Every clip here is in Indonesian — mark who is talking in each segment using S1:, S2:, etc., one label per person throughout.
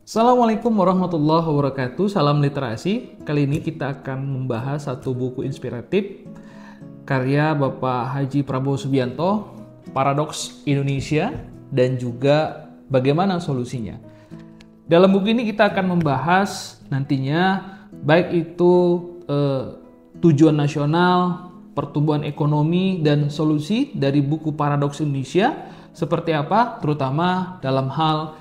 S1: Assalamualaikum warahmatullahi wabarakatuh. Salam literasi. Kali ini kita akan membahas satu buku inspiratif karya Bapak Haji Prabowo Subianto, Paradoks Indonesia dan juga bagaimana solusinya. Dalam buku ini kita akan membahas nantinya baik itu tujuan nasional, pertumbuhan ekonomi dan solusi dari buku Paradoks Indonesia seperti apa, terutama dalam hal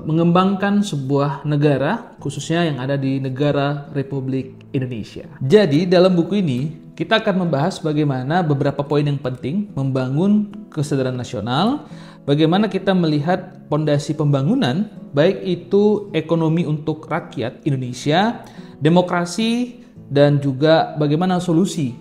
S1: mengembangkan sebuah negara, khususnya yang ada di negara Republik Indonesia. Jadi dalam buku ini kita akan membahas bagaimana beberapa poin yang penting membangun kesadaran nasional, bagaimana kita melihat fondasi pembangunan, baik itu ekonomi untuk rakyat Indonesia, demokrasi, dan juga bagaimana solusi.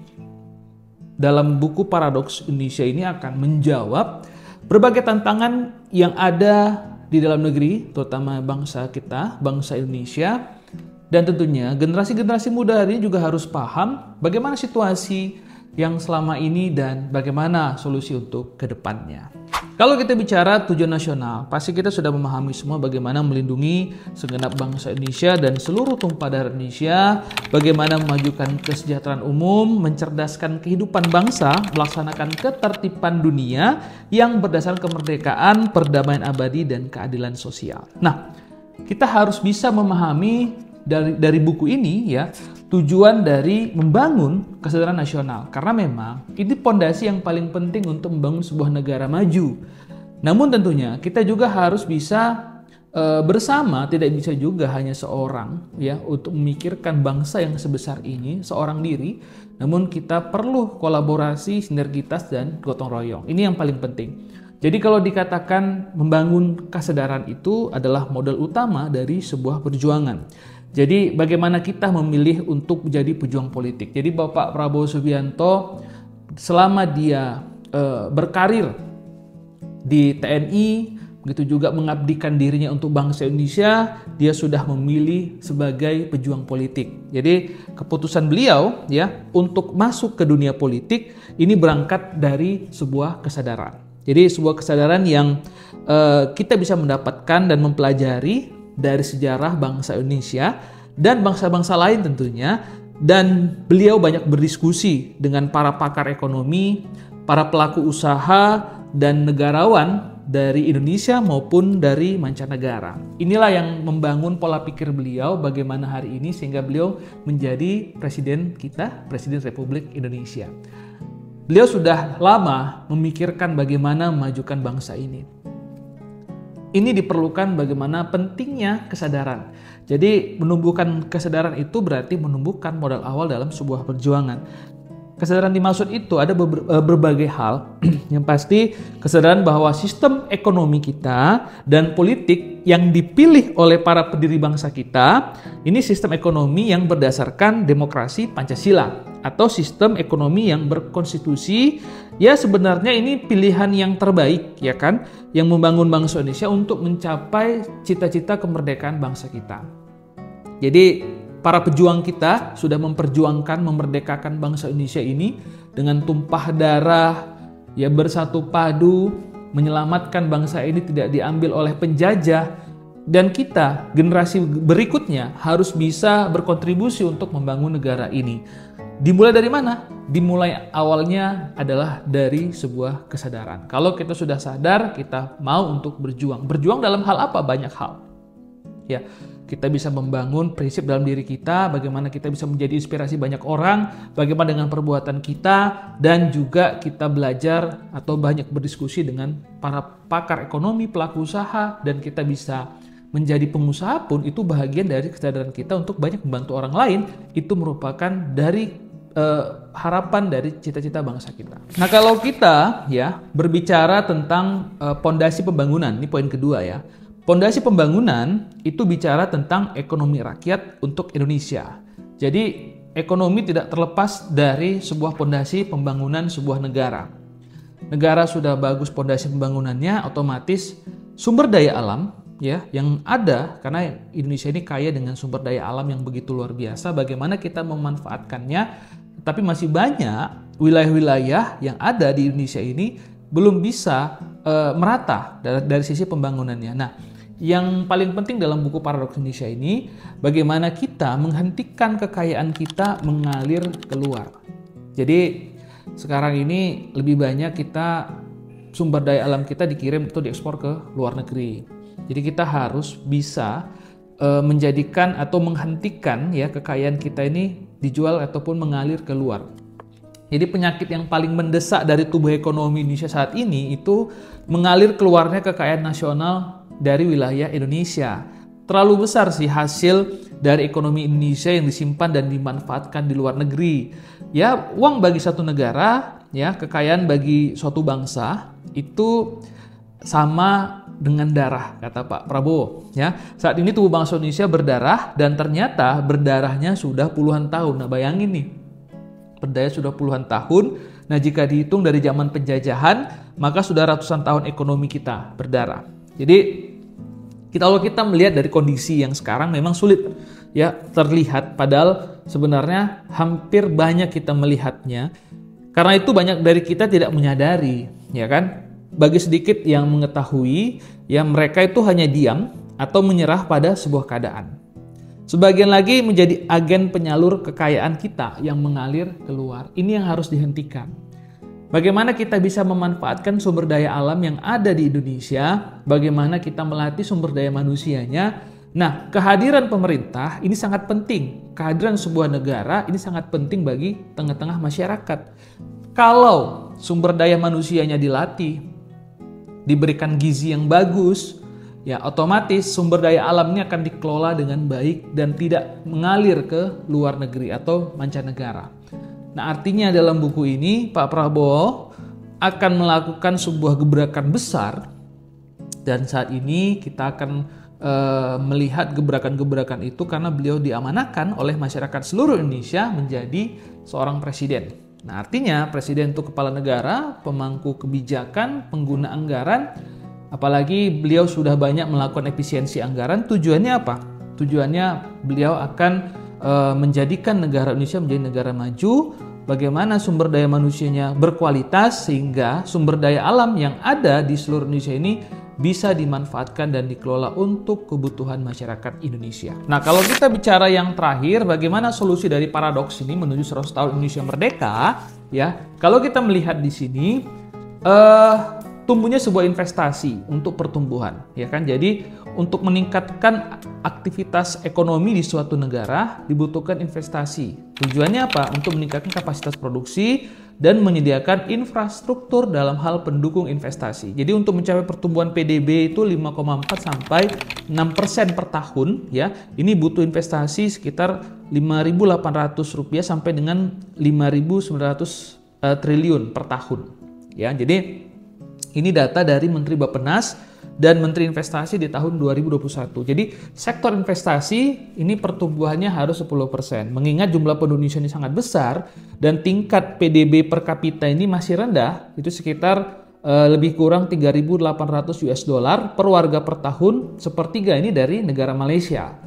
S1: Dalam buku Paradoks Indonesia ini akan menjawab berbagai tantangan yang ada di dalam negeri, terutama bangsa kita, bangsa Indonesia, dan tentunya generasi-generasi muda hari ini juga harus paham bagaimana situasi yang selama ini dan bagaimana solusi untuk kedepannya. Kalau kita bicara tujuan nasional, pasti kita sudah memahami semua bagaimana melindungi segenap bangsa Indonesia dan seluruh tumpah darah Indonesia, bagaimana memajukan kesejahteraan umum, mencerdaskan kehidupan bangsa, melaksanakan ketertiban dunia yang berdasarkan kemerdekaan, perdamaian abadi, dan keadilan sosial. Nah, kita harus bisa memahami dari buku ini ya, tujuan dari membangun kesadaran nasional, karena memang ini pondasi yang paling penting untuk membangun sebuah negara maju. Namun tentunya kita juga harus bisa bersama, tidak bisa juga hanya seorang ya untuk memikirkan bangsa yang sebesar ini seorang diri, namun kita perlu kolaborasi, sinergitas, dan gotong royong. Ini yang paling penting. Jadi kalau dikatakan membangun kesadaran itu adalah modal utama dari sebuah perjuangan. Jadi bagaimana kita memilih untuk menjadi pejuang politik. Jadi Bapak Prabowo Subianto selama dia berkarir di TNI, begitu juga mengabdikan dirinya untuk bangsa Indonesia, dia sudah memilih sebagai pejuang politik. Jadi keputusan beliau ya untuk masuk ke dunia politik ini berangkat dari sebuah kesadaran. Jadi sebuah kesadaran yang kita bisa mendapatkan dan mempelajari dari sejarah bangsa Indonesia dan bangsa-bangsa lain tentunya, dan beliau banyak berdiskusi dengan para pakar ekonomi, para pelaku usaha, dan negarawan dari Indonesia maupun dari mancanegara. Inilah yang membangun pola pikir beliau bagaimana hari ini sehingga beliau menjadi presiden kita, Presiden Republik Indonesia. Beliau sudah lama memikirkan bagaimana memajukan bangsa ini. Ini diperlukan bagaimana pentingnya kesadaran. Jadi menumbuhkan kesadaran itu berarti menumbuhkan modal awal dalam sebuah perjuangan. Kesadaran dimaksud itu ada berbagai hal. Yang pasti kesadaran bahwa sistem ekonomi kita dan politik yang dipilih oleh para pendiri bangsa kita, ini sistem ekonomi yang berdasarkan demokrasi Pancasila atau sistem ekonomi yang berkonstitusi. Ya sebenarnya ini pilihan yang terbaik ya kan, yang membangun bangsa Indonesia untuk mencapai cita-cita kemerdekaan bangsa kita. Jadi para pejuang kita sudah memperjuangkan memerdekakan bangsa Indonesia ini dengan tumpah darah, ya bersatu padu, menyelamatkan bangsa ini tidak diambil oleh penjajah, dan kita generasi berikutnya harus bisa berkontribusi untuk membangun negara ini. Dimulai dari mana? Dimulai awalnya adalah dari sebuah kesadaran. Kalau kita sudah sadar, kita mau untuk berjuang. Berjuang dalam hal apa? Banyak hal. Ya, kita bisa membangun prinsip dalam diri kita, bagaimana kita bisa menjadi inspirasi banyak orang, bagaimana dengan perbuatan kita, dan juga kita belajar atau banyak berdiskusi dengan para pakar ekonomi, pelaku usaha, dan kita bisa menjadi pengusaha pun itu bahagian dari kesadaran kita untuk banyak membantu orang lain. Itu merupakan dari harapan dari cita-cita bangsa kita. Nah kalau kita ya berbicara tentang pondasi pembangunan, ini poin kedua ya. Pondasi pembangunan itu bicara tentang ekonomi rakyat untuk Indonesia. Jadi ekonomi tidak terlepas dari sebuah pondasi pembangunan sebuah negara. Negara sudah bagus pondasi pembangunannya, otomatis sumber daya alam ya yang ada, karena Indonesia ini kaya dengan sumber daya alam yang begitu luar biasa. Bagaimana kita memanfaatkannya? Tapi masih banyak wilayah-wilayah yang ada di Indonesia ini belum bisa merata dari sisi pembangunannya. Nah, yang paling penting dalam buku Paradoks Indonesia ini, bagaimana kita menghentikan kekayaan kita mengalir keluar. Jadi sekarang ini lebih banyak kita sumber daya alam kita dikirim atau diekspor ke luar negeri. Jadi kita harus bisa menjadikan atau menghentikan ya kekayaan kita ini dijual ataupun mengalir keluar. Jadi penyakit yang paling mendesak dari tubuh ekonomi Indonesia saat ini itu mengalir keluarnya kekayaan nasional dari wilayah Indonesia. Terlalu besar sih hasil dari ekonomi Indonesia yang disimpan dan dimanfaatkan di luar negeri. Ya, uang bagi satu negara, ya, kekayaan bagi suatu bangsa itu sama dengan darah, kata Pak Prabowo. Ya, saat ini tubuh bangsa Indonesia berdarah dan ternyata berdarahnya sudah puluhan tahun. Nah, bayangin nih, berdaya sudah puluhan tahun. Nah, jika dihitung dari zaman penjajahan, maka sudah ratusan tahun ekonomi kita berdarah. Jadi kalau kita melihat dari kondisi yang sekarang memang sulit ya terlihat, padahal sebenarnya hampir banyak kita melihatnya. Karena itu banyak dari kita tidak menyadari, ya kan? Bagi sedikit yang mengetahui, ya mereka itu hanya diam atau menyerah pada sebuah keadaan. Sebagian lagi menjadi agen penyalur kekayaan kita yang mengalir keluar. Ini yang harus dihentikan. Bagaimana kita bisa memanfaatkan sumber daya alam yang ada di Indonesia, bagaimana kita melatih sumber daya manusianya. Nah, kehadiran pemerintah ini sangat penting. Kehadiran sebuah negara ini sangat penting bagi tengah-tengah masyarakat. Kalau sumber daya manusianya dilatih, diberikan gizi yang bagus, ya otomatis sumber daya alam ini akan dikelola dengan baik dan tidak mengalir ke luar negeri atau mancanegara. Nah, artinya dalam buku ini Pak Prabowo akan melakukan sebuah gebrakan besar dan saat ini kita akan melihat gebrakan-gebrakan itu karena beliau diamanahkan oleh masyarakat seluruh Indonesia menjadi seorang presiden. Nah, artinya presiden itu kepala negara, pemangku kebijakan, pengguna anggaran, apalagi beliau sudah banyak melakukan efisiensi anggaran. Tujuannya apa? Tujuannya beliau akan menjadikan negara Indonesia menjadi negara maju, bagaimana sumber daya manusianya berkualitas sehingga sumber daya alam yang ada di seluruh Indonesia ini bisa dimanfaatkan dan dikelola untuk kebutuhan masyarakat Indonesia. Nah, kalau kita bicara yang terakhir, bagaimana solusi dari paradoks ini menuju 100 tahun Indonesia merdeka, ya. Kalau kita melihat di sini tumbuhnya sebuah investasi untuk pertumbuhan, ya kan? Jadi untuk meningkatkan aktivitas ekonomi di suatu negara dibutuhkan investasi. Tujuannya apa? Untuk meningkatkan kapasitas produksi dan menyediakan infrastruktur dalam hal pendukung investasi. Jadi untuk mencapai pertumbuhan PDB itu 5,4 sampai 6% per tahun, ya. Ini butuh investasi sekitar Rp5.800 sampai dengan Rp5.900 triliun per tahun. Ya, jadi ini data dari Menteri Bappenas dan Menteri Investasi di tahun 2021. Jadi sektor investasi ini pertumbuhannya harus 10%. Mengingat jumlah penduduk Indonesia ini sangat besar dan tingkat PDB per kapita ini masih rendah, itu sekitar lebih kurang 3.800 US dollar per warga per tahun, sepertiga ini dari negara Malaysia.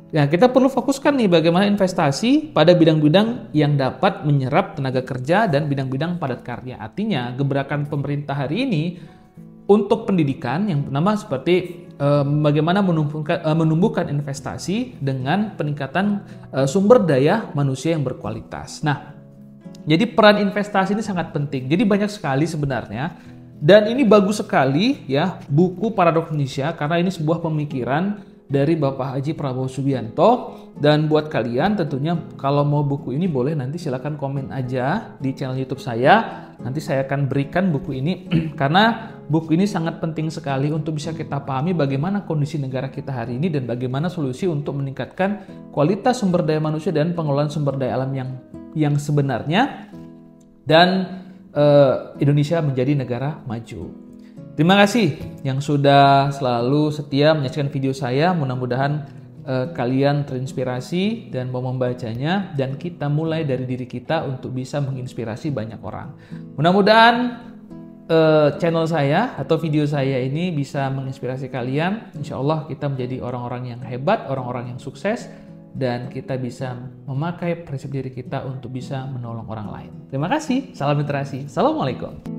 S1: Nah, kita perlu fokuskan nih bagaimana investasi pada bidang-bidang yang dapat menyerap tenaga kerja dan bidang-bidang padat karya. Artinya, gebrakan pemerintah hari ini untuk pendidikan yang pertama seperti bagaimana menumbuhkan investasi dengan peningkatan sumber daya manusia yang berkualitas. Nah, jadi peran investasi ini sangat penting. Jadi banyak sekali sebenarnya. Dan ini bagus sekali ya buku Paradoks Indonesia karena ini sebuah pemikiran dari Bapak Haji Prabowo Subianto. Dan buat kalian tentunya kalau mau buku ini boleh nanti silakan komen aja di channel YouTube saya. Nanti saya akan berikan buku ini karena buku ini sangat penting sekali untuk bisa kita pahami bagaimana kondisi negara kita hari ini dan bagaimana solusi untuk meningkatkan kualitas sumber daya manusia dan pengelolaan sumber daya alam yang sebenarnya dan Indonesia menjadi negara maju. Terima kasih yang sudah selalu setia menyaksikan video saya. Mudah-mudahan kalian terinspirasi dan mau membacanya dan kita mulai dari diri kita untuk bisa menginspirasi banyak orang. Mudah-mudahan channel saya atau video saya ini bisa menginspirasi kalian. Insya Allah kita menjadi orang-orang yang hebat, orang-orang yang sukses dan kita bisa memakai prinsip diri kita untuk bisa menolong orang lain. Terima kasih. Salam literasi. Assalamualaikum.